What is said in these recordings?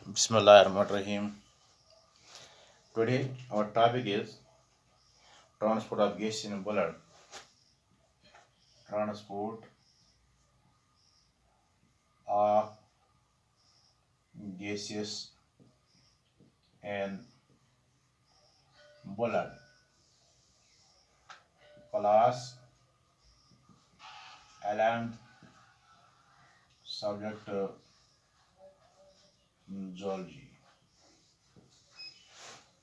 Bismillahirrahmanirrahim. Today our topic is transport of gas in blood. Transport of gases in blood. Class 11th subject zoology.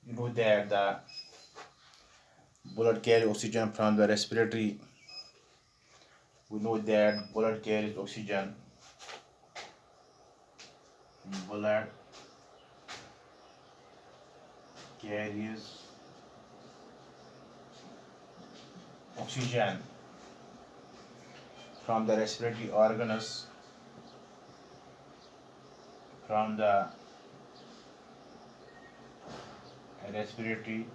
You know that the blood carries oxygen from the respiratory. We know that blood carries oxygen. Blood carries oxygen from the respiratory organs, from the respiratory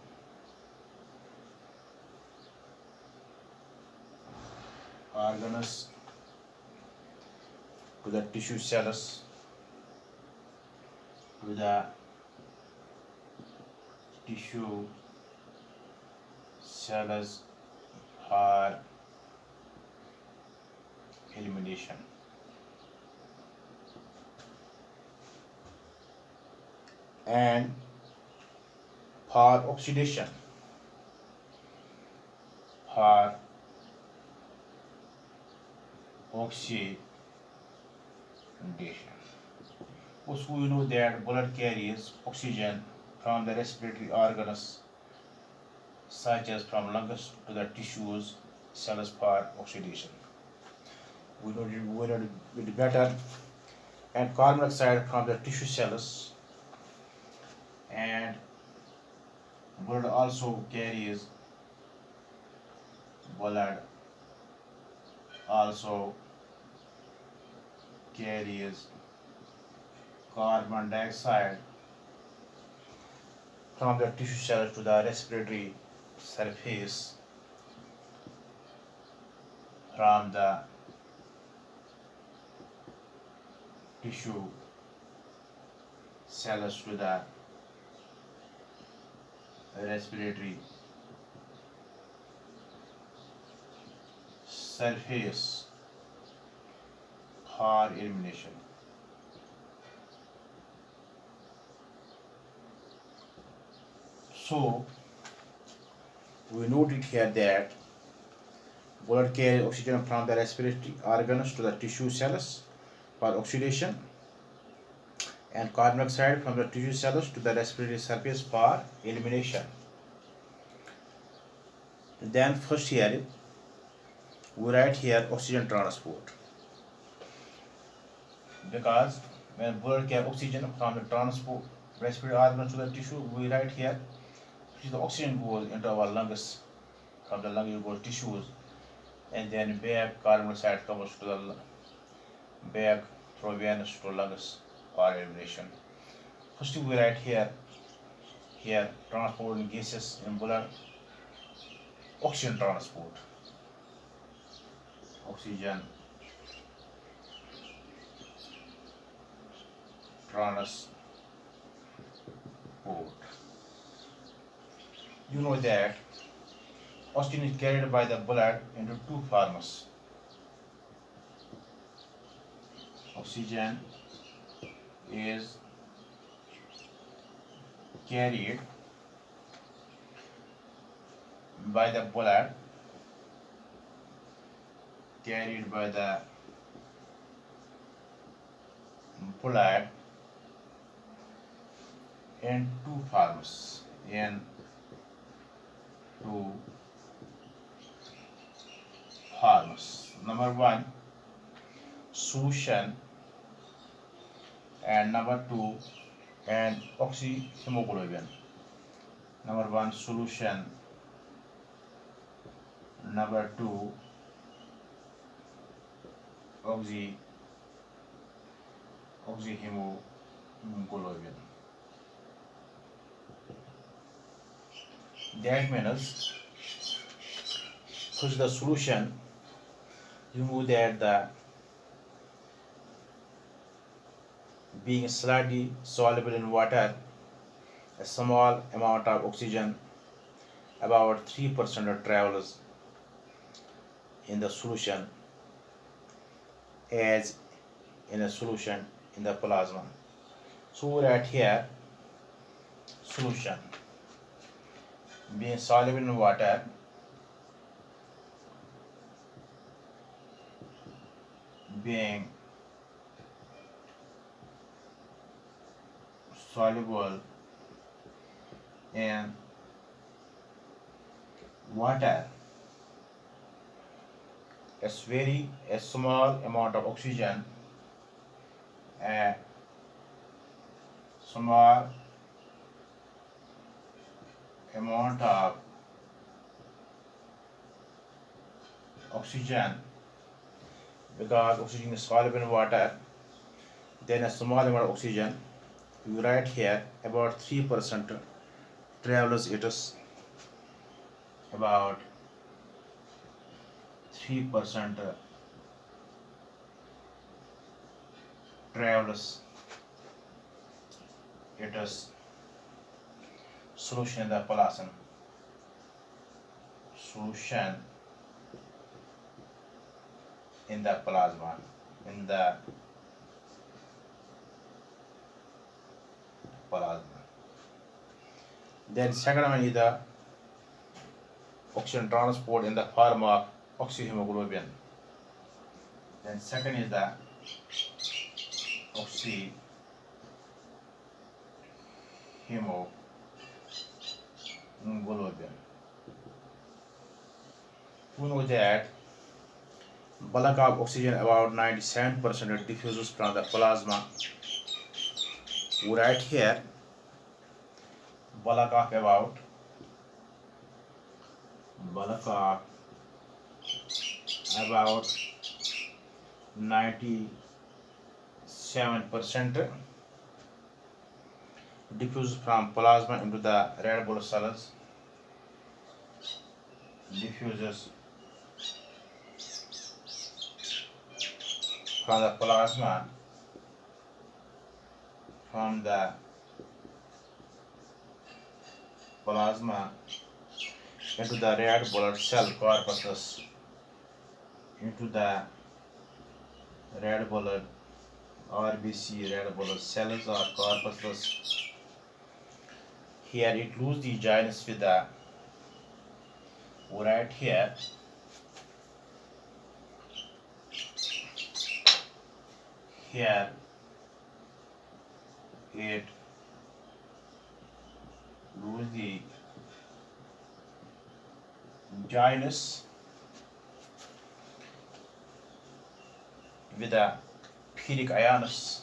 organs to the tissue cells, to the tissue cells for elimination. And for oxidation, for oxidation. Also, we know that blood carries oxygen from the respiratory organs, such as from lungs to the tissues cells for oxidation. We know it better. And carbon dioxide from the tissue cells, and blood also carries blood also carries carbon dioxide from the tissue cells to the respiratory surface, from the tissue cells to the respiratory surface for elimination. So we noted here that blood carries oxygen from the respiratory organs to the tissue cells for oxidation, and carbon dioxide from the tissue cells to the respiratory surface for elimination. Then first here we write here oxygen transport, because when blood carries oxygen from the transport respiratory organs to the tissue, we write here the oxygen goes into our lungs, from the lungs it goes tissues, and then back carbon dioxide comes to the back through venous to lungs for elimination. First we write here transport gases in blood, oxygen transport, oxygen transport. You know that oxygen is carried by the blood into two forms. Oxygen is carried by the blood, carried by the blood in two forms, in two forms. Number one, solution, and number two, and oxyhemoglobin. Number one, solution. Number two, oxyhemoglobin. That means first the solution, you know that the being slightly soluble in water, a small amount of oxygen, about 3%, travels in the solution as in a solution in the plasma. So we write here solution being soluble in water, being soluble in water, a small amount of oxygen, a small amount of oxygen, because oxygen is soluble in water, then a small amount of oxygen, we write here about 3% travels, it is about 3% travels, it is solution in the plasma, solution in the plasma, in the plasma. Then second one is the oxygen transport in the form of oxyhemoglobin. Then second is the oxyhemoglobin. We know that bulk of oxygen, about 97%, diffuses from the plasma. We write here bulk of about 97% diffuses from plasma into the red blood cells, diffuses from the plasma into the red blood cell corpuscles, into the red blood RBC, red blood cells or corpuscles. Here it loses the joins with the, we write here it loses the joins with the ferric ions,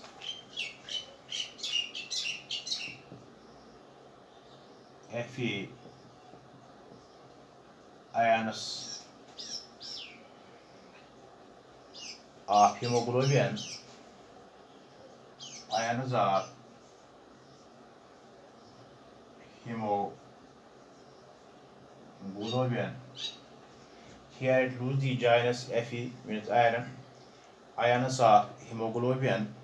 Fe ions of hemoglobin, ions of hemoglobin. Here it loses the joins Fe means iron, ions of hemoglobin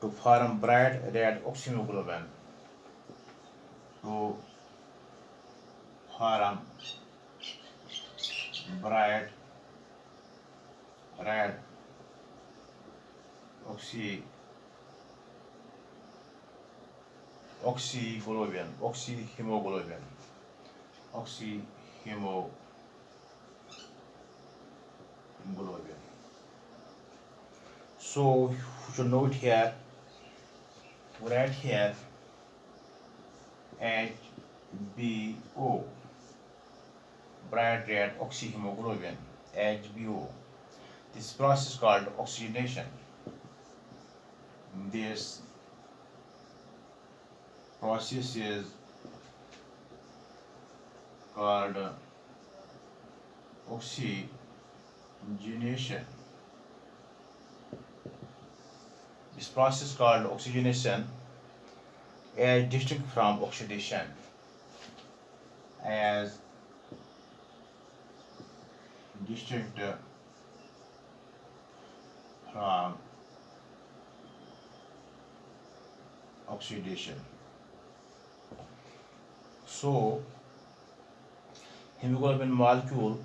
to form bright red oxyhemoglobin, to form bright red oxyhemoglobin. So you should note here, write here HBO, bright red oxyhemoglobin, HBO. This process is called oxygenation. This process is called oxygenation. This process called oxygenation as distinct from oxidation, as distinct from oxidation. So hemoglobin molecule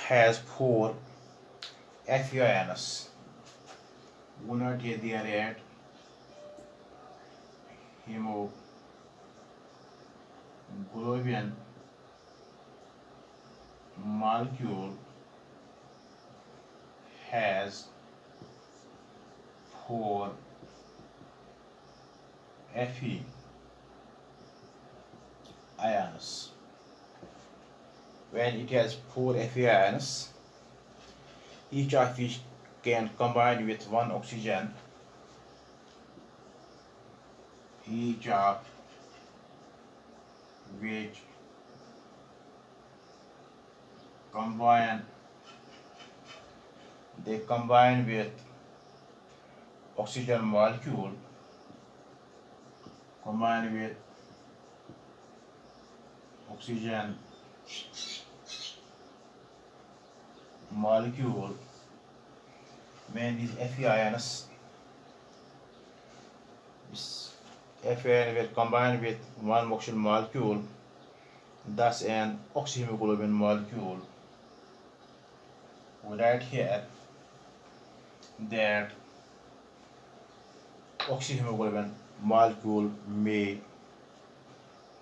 has four Fe ions. We note here they are at hemoglobin molecule has four Fe ions. When it has four Fe ions, each of which can combine with one oxygen, each of which combine with oxygen molecule, combine with oxygen molecule. When these Fe ions will combine with one oxygen molecule, thus an oxyhemoglobin molecule. We write here that oxyhemoglobin molecule may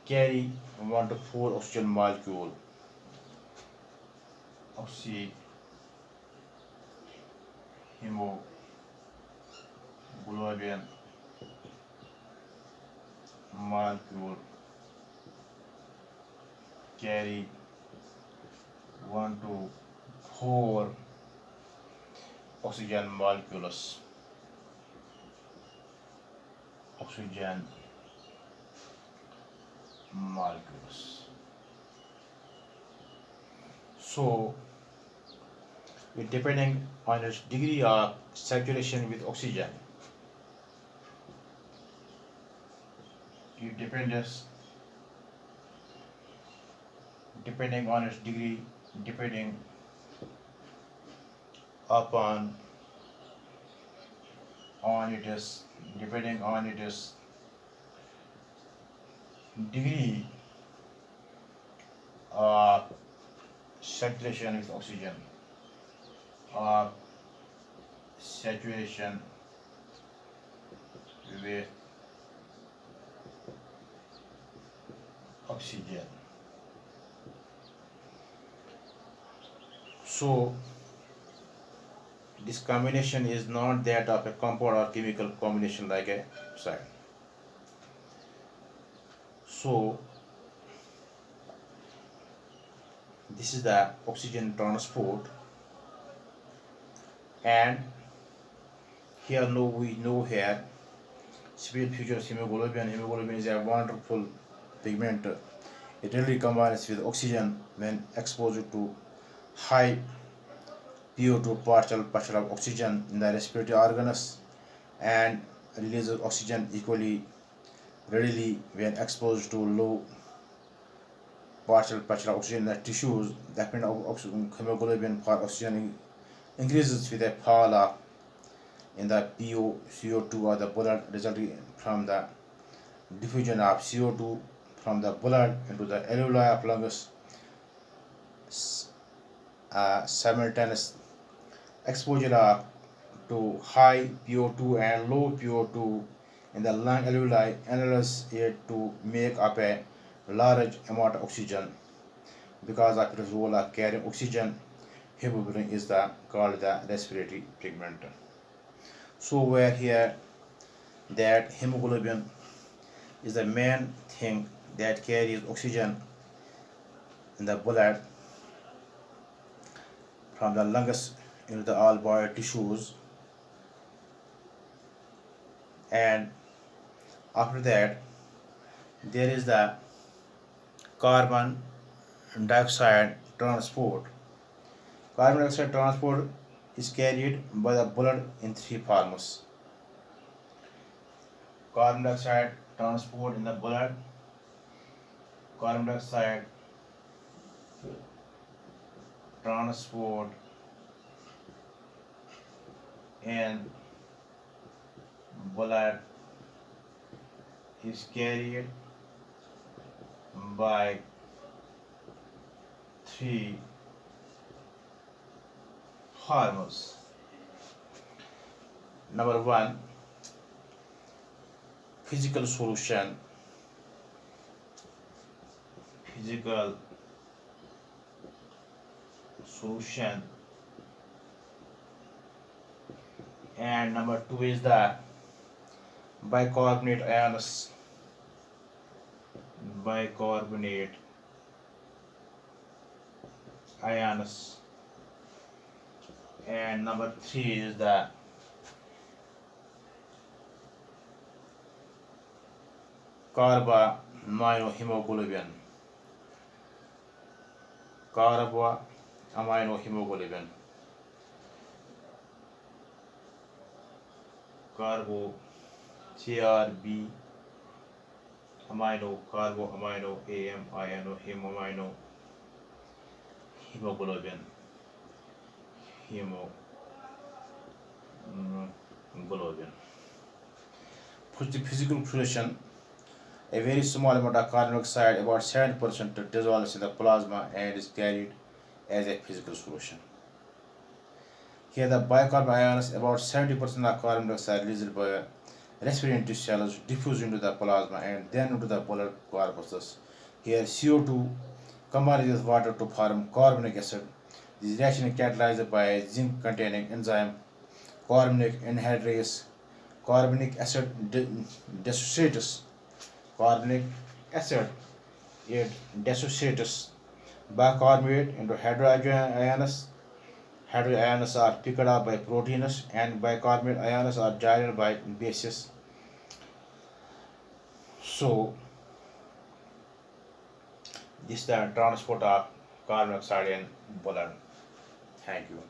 carry 1 to 4 oxygen molecule. Oxyhemoglobin molecule carry 1 to 4 oxygen molecules. So, depending on its degree of saturation with oxygen, it depending on its degree, depending upon its degree of saturation with oxygen, of saturation with oxygen. So this combination is not that of a compound or chemical combination like a side. So this is the oxygen transport, and here we know here speed features hemoglobin. Hemoglobin is a wonderful pigment. It really combines with oxygen when exposed to high PO2 partial pressure of oxygen in the respiratory organs, and releases oxygen equally readily when exposed to low partial pressure of oxygen in the tissues. The demand of hemoglobin for oxygen increases with a fall in the CO2 of the blood, resulting from the diffusion of CO2 from the blood into the alveoli of lungs. Simultaneous exposure to high PO2 and low PO2 in the lung alveoli enables it to make up a large amount of oxygen. Because of its role of carrying oxygen, hemoglobin is called the respiratory pigment. So we are here that hemoglobin is the main thing that carries oxygen in the blood from the lungs into the all body tissues, and after that there is the carbon dioxide transport. Carbon dioxide transport is carried by the blood in three forms. Carbon dioxide transport in the blood, carbon dioxide transport in blood, is carried by three hormones. Number one, physical solution, physical solution, and number two is the bicarbonate ions, bicarbonate ions, and number three is the carboaminohemoglobin, carboaminohemoglobin, carbo, CRB, amino, carboamino, amino, hemamino, hemoglobin, hemoglobin. Physical solution. A very small amount of carbon dioxide, about 7%, dissolves in the plasma and is carried as a physical solution. Here the bicarbonate ions, about 70% of carbon dioxide released by respiratory cells diffuse into the plasma and then into the polar corpuscles. Here CO2 combines with water to form carbonic acid. This reaction is catalyzed by zinc containing enzyme carbonic anhydrase. Carbonic acid dissociates carbonic acid. It dissociates bicarbonate into hydrogen ions. Hydrogen ions are picked up by proteins and bicarbonate ions are joined by bases. So this is the transport of carbon dioxide in blood. Thank you.